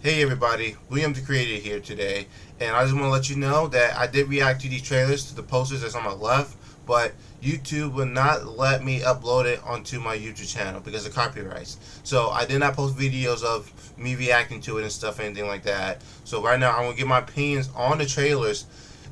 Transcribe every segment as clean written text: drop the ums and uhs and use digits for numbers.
Hey everybody, William the Creator here today, and I just want to let you know that I did react to these trailers, to the posters that's on my left, but YouTube would not let me upload it onto my YouTube channel because of copyrights. So I did not post videos of me reacting to it and stuff, anything like that. So right now I'm going to give my opinions on the trailers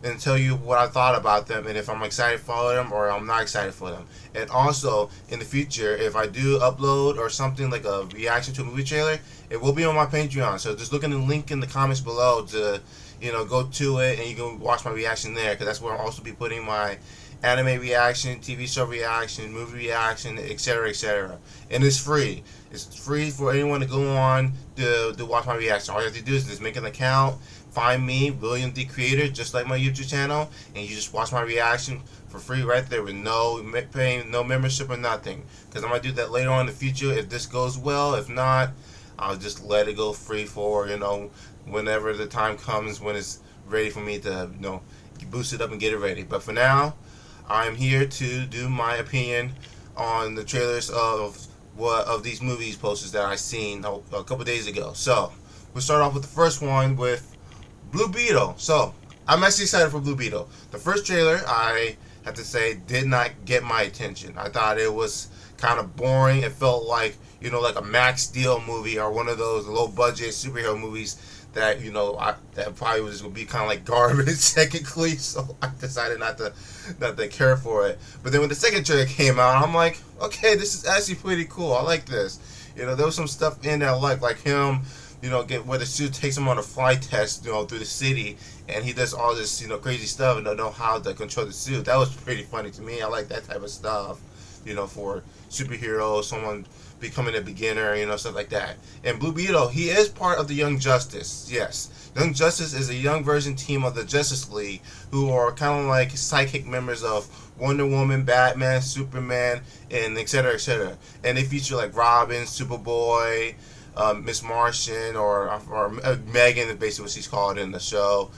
and tell you what I thought about them and if I'm excited for them or I'm not excited for them. And also, in the future, if I do upload or something like a reaction to a movie trailer, it will be on my Patreon. So just look in the link in the comments below to, go to it and you can watch my reaction there, because that's where I'll also be putting my anime reaction, TV show reaction, movie reaction, etc., etc. And it's free. It's free for anyone to go on to watch my reaction. All you have to do is just make an account, find me, William the Creator, just like my YouTube channel, and you just watch my reaction for free right there with no paying, no membership or nothing. Because I'm going to do that later on in the future if this goes well. If not, I'll just let it go free for, whenever the time comes when it's ready for me to, boost it up and get it ready. But for now, I'm here to do my opinion on the trailers of these movies posters that I seen a couple days ago. So we'll start off with the first one with Blue Beetle. So I'm actually excited for Blue Beetle. The first trailer, I have to say, did not get my attention. I thought it was kind of boring. It felt like, like a Max Steel movie or one of those low budget superhero movies that, that probably was going to be kind of like garbage technically. So I decided not to care for it. But then when the second trailer came out, I'm like, okay, this is actually pretty cool. I like this. There was some stuff in there like him, where the suit takes him on a flight test, through the city, and he does all this, crazy stuff and don't know how to control the suit. That was pretty funny to me. I like that type of stuff, for superheroes, someone becoming a beginner, stuff like that. And Blue Beetle, he is part of the Young Justice. Yes, Young Justice is a young version team of the Justice League who are kind of like psychic members of Wonder Woman, Batman, Superman, and etc., etc. And they feature like Robin, Superboy, Miss Martian, or Megan, basically what she's called in the show,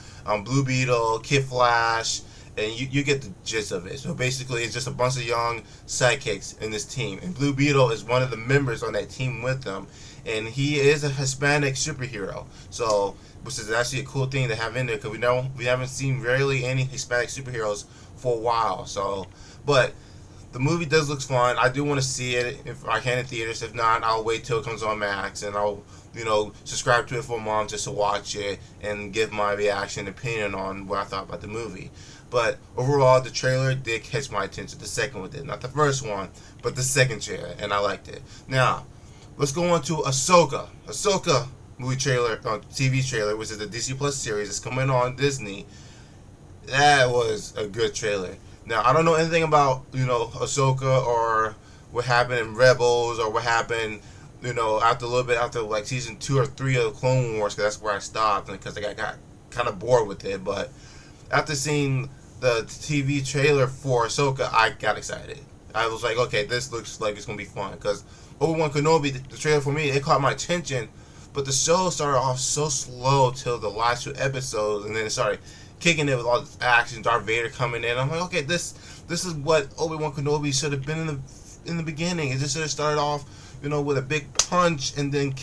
Blue Beetle, Kid Flash, and you get the gist of it. So basically, it's just a bunch of young sidekicks in this team, and Blue Beetle is one of the members on that team with them, and he is a Hispanic superhero. So, which is actually a cool thing to have in there, because we haven't seen rarely any Hispanic superheroes for a while. So, but the movie does look fun. I do want to see it if I can in theaters. If not, I'll wait till it comes on Max, and I'll subscribe to it for a month just to watch it and give my reaction and opinion on what I thought about the movie. But overall, the trailer did catch my attention. The second one did. Not the first one, but the second trailer, and I liked it. Now, let's go on to Ahsoka. Ahsoka movie trailer, TV trailer, which is the Disney Plus series. It's coming on Disney. That was a good trailer. Now, I don't know anything about, Ahsoka or what happened in Rebels or what happened, after a little bit after like season 2 or 3 of Clone Wars, because that's where I stopped, and because I got kind of bored with it. But after seeing the TV trailer for Ahsoka, I got excited. I was like, okay, this looks like it's going to be fun, because Obi-Wan Kenobi, the trailer for me, it caught my attention, but the show started off so slow till the last 2 episodes, and then it started kicking it with all this action, Darth Vader coming in. I'm like, okay, this is what Obi-Wan Kenobi should have been in the beginning. It just should have started off, with a big punch, and then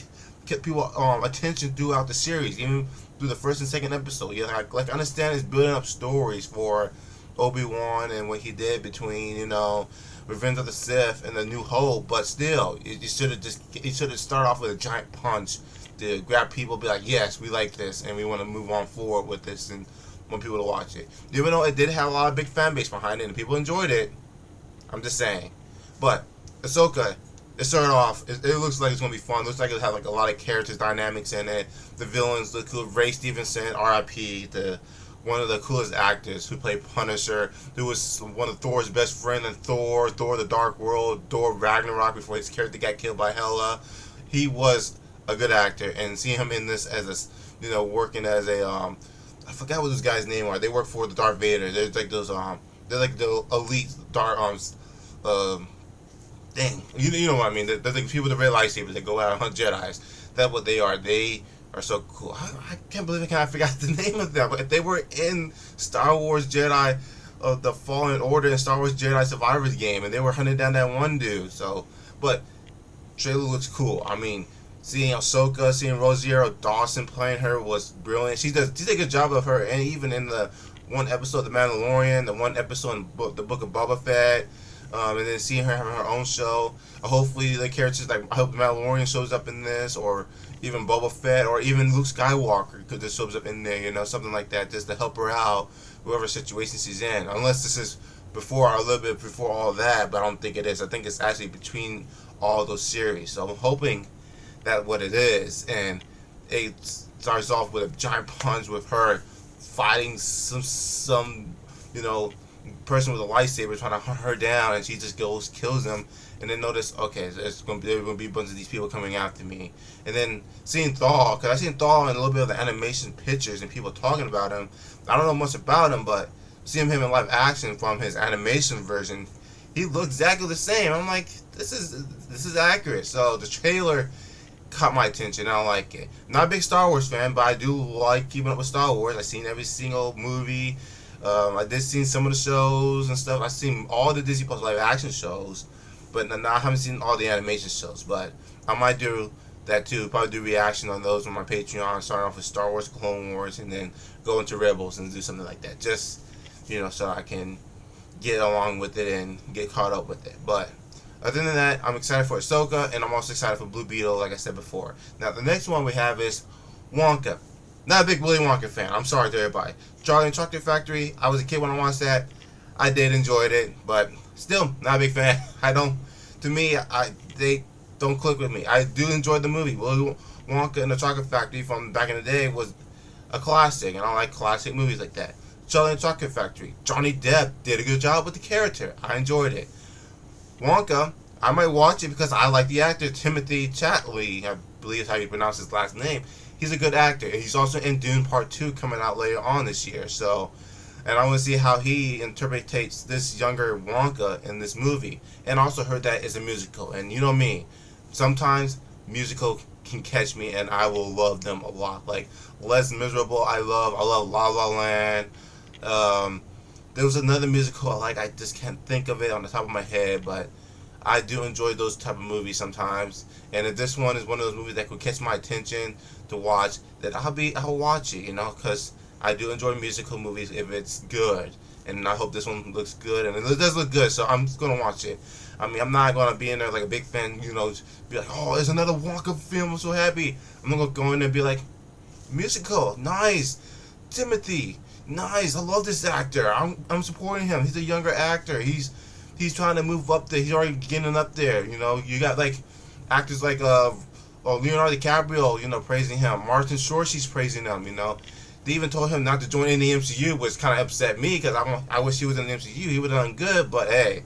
kept people attention throughout the series, even through the first and second episode. Yeah, like I understand it's building up stories for Obi-Wan and what he did between Revenge of the Sith and The New Hope, but still, it should have started off with a giant punch to grab people, be like, yes, we like this, and we want to move on forward with this, and want people to watch it. Even though it did have a lot of big fan base behind it and people enjoyed it, I'm just saying. But Ahsoka, it started off, it looks like it's going to be fun. It looks like it'll have like a lot of characters dynamics in it. The villains look cool. Ray Stevenson, R.I.P., one of the coolest actors who played Punisher, who was one of Thor's best friend in Thor the Dark World, Thor Ragnarok, before his character got killed by Hela. He was a good actor, and seeing him in this as a, working as a, I forgot what those guys' name are. They work for the Darth Vader. They're like those they're like the elite Darth dang, you know what I mean? They're like people with the red lightsabers that go out and hunt Jedi's. That's what they are. They are so cool. I can't believe I forgot the name of them. But they were in Star Wars Jedi, the Fallen Order and Star Wars Jedi Survivors game, and they were hunting down that one dude. So, but trailer looks cool. I mean, seeing Ahsoka, seeing Rosario Dawson playing her was brilliant. She did a good job of her, and even in the one episode of The Mandalorian, the one episode in the Book of Boba Fett, and then seeing her having her own show. Hopefully, the characters like I hope the Mandalorian shows up in this, or even Boba Fett, or even Luke Skywalker could just shows up in there, something like that, just to help her out, whoever situation she's in. Unless this is before or a little bit before all that, but I don't think it is. I think it's actually between all those series. So I'm hoping that's what it is, and it starts off with a giant punch with her fighting some person with a lightsaber trying to hunt her down, and she just kills him, and then notice, okay, there's gonna be a bunch of these people coming after me, and then seeing Thaw, because I seen Thaw in a little bit of the animation pictures and people talking about him. I don't know much about him, but seeing him in live action from his animation version, he looks exactly the same. I'm like, this is accurate. So the trailer caught my attention. I don't like it. Not a big Star Wars fan, but I do like keeping up with Star Wars. I've seen every single movie. I did see some of the shows and stuff. I've seen all the Disney Plus live action shows, but I haven't seen all the animation shows. But I might do that too. Probably do reaction on those on my Patreon, starting off with Star Wars, Clone Wars, and then go into Rebels and do something like that. Just so I can get along with it and get caught up with it. But other than that, I'm excited for Ahsoka, and I'm also excited for Blue Beetle, like I said before. Now, the next one we have is Wonka. Not a big Willy Wonka fan. I'm sorry to everybody. Charlie and Chocolate Factory, I was a kid when I watched that. I did enjoy it, but still, not a big fan. They don't click with me. I do enjoy the movie. Willy Wonka and the Chocolate Factory from back in the day was a classic, and I like classic movies like that. Charlie and Chocolate Factory, Johnny Depp did a good job with the character. I enjoyed it. Wonka, I might watch it because I like the actor Timothy Chalamet, I believe is how you pronounce his last name. He's a good actor, and he's also in Dune Part 2 coming out later on this year. So, and I want to see how he interprets this younger Wonka in this movie. And also heard that it's a musical, and you know me, sometimes musical can catch me, and I will love them a lot. Like Les Miserable, I love La La Land. There was another musical I like. I just can't think of it on the top of my head, but I do enjoy those type of movies sometimes. And if this one is one of those movies that could catch my attention to watch, that I'll watch it, because I do enjoy musical movies if it's good. And I hope this one looks good, and it does look good, so I'm just gonna watch it. I mean, I'm not gonna be in there like a big fan, be like, oh, there's another Wonka film, I'm so happy. I'm not gonna go in there and be like, musical, nice, Timothy. Nice, I love this actor. I'm supporting him. He's a younger actor. He's trying to move up there. He's already getting up there. You got like actors like Leonardo DiCaprio, praising him. Martin Short, she's praising him. They even told him not to join in the MCU, which kind of upset me because I wish he was in the MCU. He would have done good, but hey,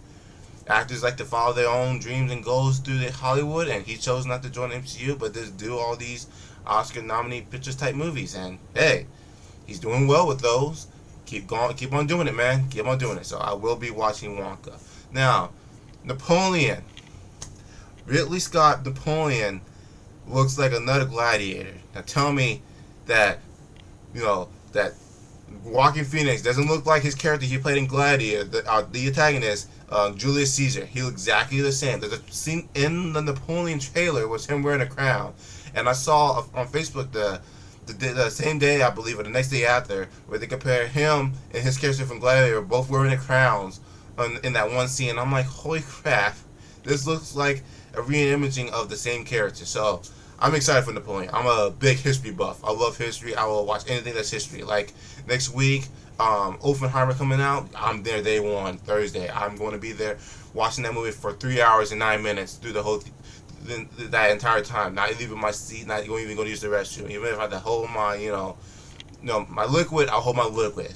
actors like to follow their own dreams and goals through Hollywood, and he chose not to join the MCU, but just do all these Oscar-nominated pictures type movies. And hey, he's doing well with those. Keep on doing it, man. Keep on doing it. So I will be watching Wonka. Now, Napoleon. Ridley Scott Napoleon looks like another gladiator. Now tell me that, that Joaquin Phoenix doesn't look like his character he played in Gladiator, the antagonist, Julius Caesar. He looks exactly the same. There's a scene in the Napoleon trailer was him wearing a crown. And I saw on Facebook the same day, I believe, or the next day after, where they compare him and his character from Gladiator both wearing the crowns in that one scene. I'm like, holy crap, this looks like a re-imaging of the same character. So I'm excited for Napoleon. I'm a big history buff. I love history. I will watch anything that's history. Like next week, Oppenheimer coming out, I'm there day one, Thursday. I'm going to be there watching that movie for 3 hours and 9 minutes through the whole that entire time, not leaving my seat, not even going to use the restroom. Even if I had to hold my, my liquid, I'll hold my liquid.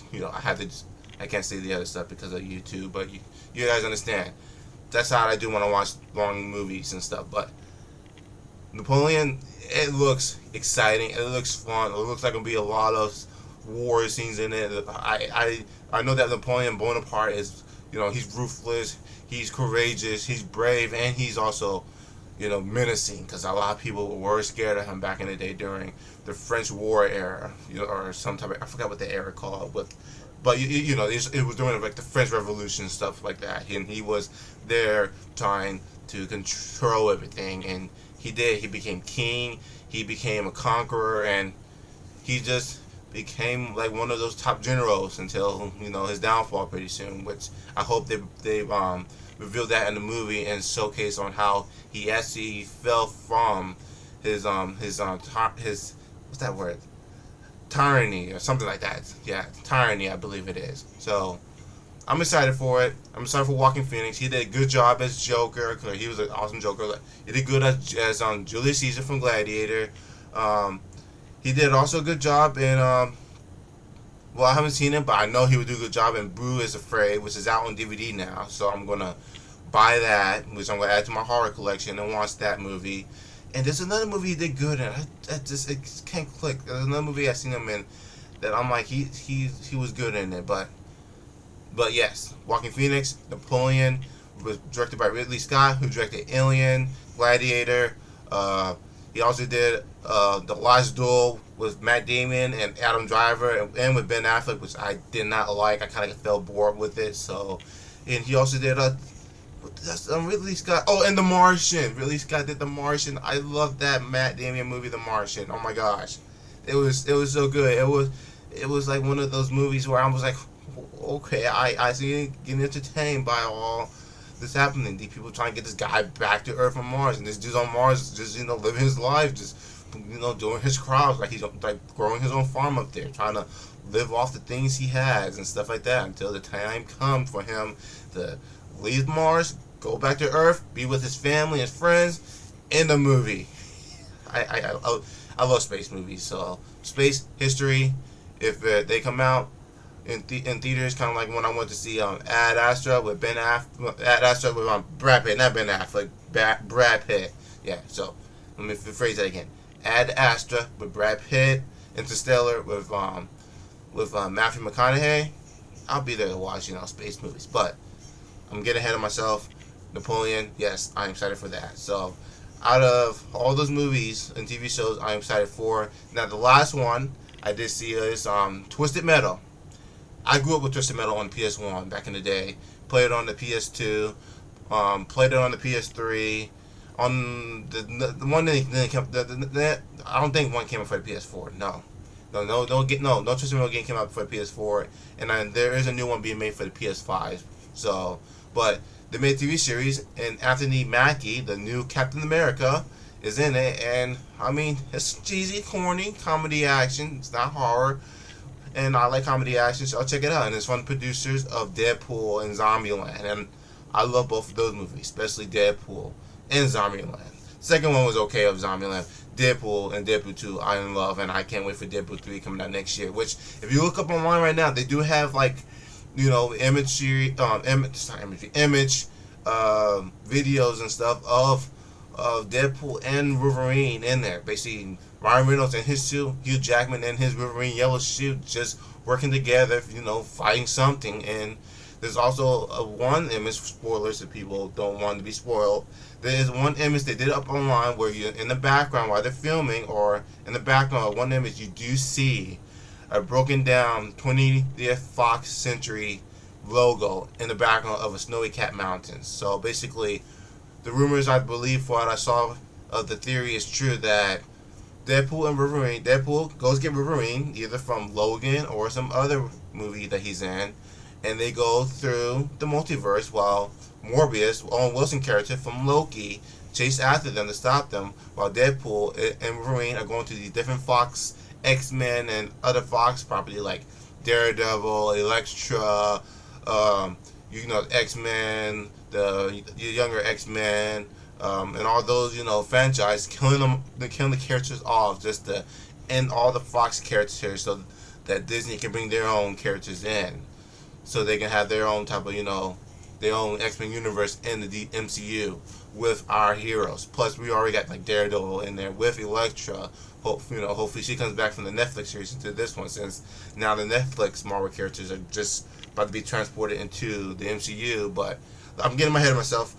I can't say the other stuff because of YouTube, but you guys understand. That's how I do when I watch long movies and stuff. But Napoleon, it looks exciting. It looks fun. It looks like it'll be a lot of war scenes in it. I know that Napoleon Bonaparte is, he's ruthless, he's courageous, he's brave, and he's also menacing, because a lot of people were scared of him back in the day during the French War era, or some type of, I forgot what the era called, but it was during like the French Revolution, stuff like that, and he was there trying to control everything, and he did. He became king. He became a conqueror, and he just became like one of those top generals until his downfall pretty soon. Which I hope they revealed that in the movie and showcase on how he actually fell from his what's that word, tyranny or something like that. Yeah, tyranny, I believe it is. So I'm excited for it. I'm excited for Joaquin Phoenix. He did a good job as Joker. Cause he was an awesome Joker. He did good as Julius Caesar from Gladiator. He did also a good job in well, I haven't seen it, but I know he would do a good job in Boo is Afraid, which is out on DVD now. So I'm gonna buy that, which I'm gonna add to my horror collection and watch that movie. And there's another movie he did good in. It can't click. There's another movie I've seen him in that I'm like he was good in it, but yes, Joaquin Phoenix, Napoleon was directed by Ridley Scott, who directed Alien, Gladiator. He also did The Last Duel with Matt Damon and Adam Driver, and with Ben Affleck, which I did not like. I kind of felt bored with it. So, and he also did Ridley Scott. Oh, and The Martian. Ridley Scott did The Martian. I love that Matt Damon movie, The Martian. Oh my gosh, it was so good. It was like one of those movies where I was like, okay, I see getting entertained by all this happening. These people trying to get this guy back to Earth from Mars, and this dude's on Mars just living his life, just doing his crops, like he's like growing his own farm up there, trying to live off the things he has and stuff like that until the time comes for him to leave Mars, go back to Earth, be with his family and friends. In the movie, I love space movies. So space history, if they come out in theaters, kind of like when I went to see Ad Astra with Brad Pitt, not Ben Affleck, Brad Pitt. Yeah, so let me phrase that again. Ad Astra with Brad Pitt, Interstellar with Matthew McConaughey. I'll be there to watch space movies, but I'm getting ahead of myself. Napoleon, yes, I'm excited for that. So out of all those movies and TV shows, I'm excited for. Now the last one I did see is Twisted Metal. I grew up with Twisted Metal on PS1 back in the day. Played it on the PS2. Played it on the PS3. On the one that didn't come, I don't think one came out for the PS4. No Twisted Metal game came out for the PS4, and then there is a new one being made for the PS5. So, but they made a TV series, and Anthony Mackie, the new Captain America, is in it, and I mean it's cheesy, corny, comedy action. It's not horror. And I like comedy action, so I'll check it out. And it's from the producers of Deadpool and Zombieland. And I love both of those movies, especially Deadpool and Zombieland. Second one was okay of Zombieland. Deadpool and Deadpool 2, I'm in love. And I can't wait for Deadpool 3 coming out next year. Which, if you look up online right now, they do have, like, image videos and stuff of Deadpool and Wolverine in there. Basically, Ryan Reynolds and his suit, Hugh Jackman and his Wolverine yellow suit, just working together, fighting something. And there's also one image, spoilers if people don't want to be spoiled. There is one image they did up online where you, in the background while they're filming, or in the background of one image, you do see a broken down 20th Fox Century logo in the background of a snowy cap mountains. So basically, the rumors, I believe, for what I saw of the theory, is true that Deadpool and Wolverine, Deadpool goes get Wolverine either from Logan or some other movie that he's in, and they go through the multiverse while Morbius, Owen Wilson character from Loki, chase after them to stop them, while Deadpool and Wolverine are going to these different Fox X-Men and other Fox property like Daredevil, Elektra, X-Men, the younger X-Men, and all those, franchise, killing the characters off just to end all the Fox characters so that Disney can bring their own characters in, so they can have their own type of, their own X-Men universe in the MCU with our heroes. Plus, we already got like Daredevil in there with Elektra. Hopefully she comes back from the Netflix series into this one, since now the Netflix Marvel characters are just about to be transported into the MCU. But I'm getting ahead of myself.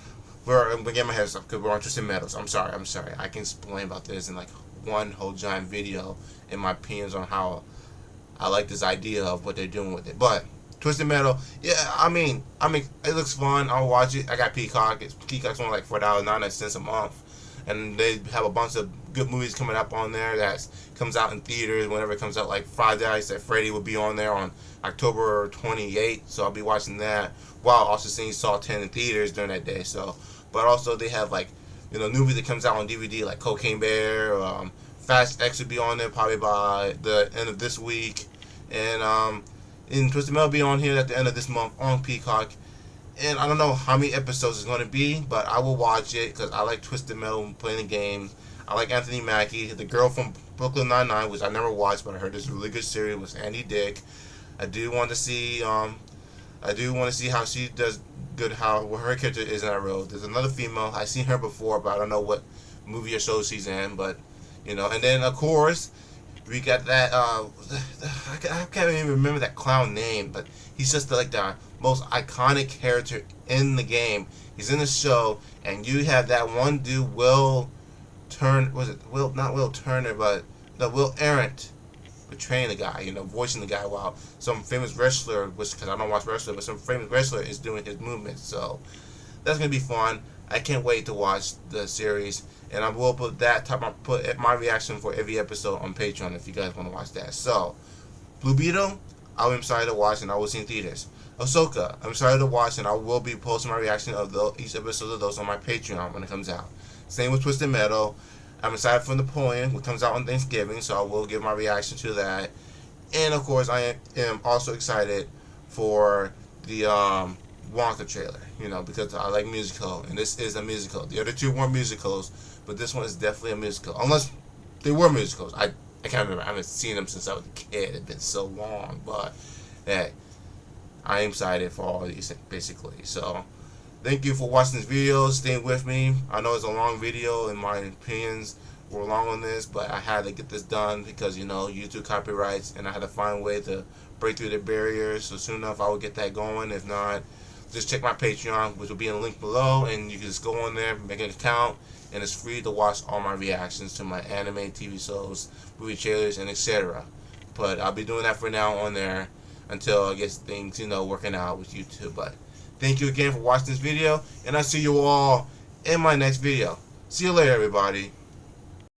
I'm getting my head of myself because we're on Twisted Metals. I'm sorry. I can explain about this in like one whole giant video in my opinions on how I like this idea of what they're doing with it. But Twisted Metal, yeah, I mean, it looks fun. I'll watch it. I got Peacock. Peacock's only like $4.99 a month, and they have a bunch of good movies coming up on there that comes out in theaters whenever it comes out. Like Friday Nights at Freddy will be on there on October 28th, so I'll be watching that while also seeing Saw 10 in theaters during that day. So, but also they have like, you know, movies that comes out on DVD like Cocaine Bear, Fast X will be on there probably by the end of this week, and Twisted Metal will be on here at the end of this month on Peacock. And I don't know how many episodes it's going to be, but I will watch it because I like Twisted Metal playing the game. I like Anthony Mackie, the girl from Brooklyn Nine-Nine, which I never watched, but I heard this really good series with Andy Dick. I do want to see how she does good, what her character is in that role. There's another female. I've seen her before, but I don't know what movie or show she's in. But you know, and then of course we got that. I can't even remember that clown name, but he's just like the most iconic character in the game. He's in the show, and you have that one dude, Will Turner, not Will Turner, but no, Will Arndt, portraying the guy, you know, voicing the guy, while some famous wrestler, because I don't watch wrestling, but some famous wrestler is doing his movements. So that's gonna be fun. I can't wait to watch the series, and I will put my reaction for every episode on Patreon if you guys want to watch that. So, Blue Beetle, I'm excited to watch, and I will see in theaters. Ahsoka, I'm excited to watch, and I will be posting my reaction of each episode of those on my Patreon when it comes out. Same with Twisted Metal. I'm excited for Napoleon, which comes out on Thanksgiving, so I will give my reaction to that. And of course, I am also excited for the Wonka trailer, you know, because I like musical, and this is a musical. The other two weren't musicals, but this one is definitely a musical. Unless they were musicals. I can't remember. I haven't seen them since I was a kid. It's been so long, but hey, I am excited for all of these, basically. So, thank you for watching this video, staying with me. I know it's a long video, and my opinions were long on this, but I had to get this done because, you know, YouTube copyrights, and I had to find a way to break through the barriers. So soon enough, I will get that going. If not, just check my Patreon, which will be in the link below, and you can just go on there, make an account, and it's free to watch all my reactions to my anime, TV shows, movie trailers, and etc. But I'll be doing that for now on there until I get things, you know, working out with YouTube. But thank you again for watching this video, and I'll see you all in my next video. See you later, everybody.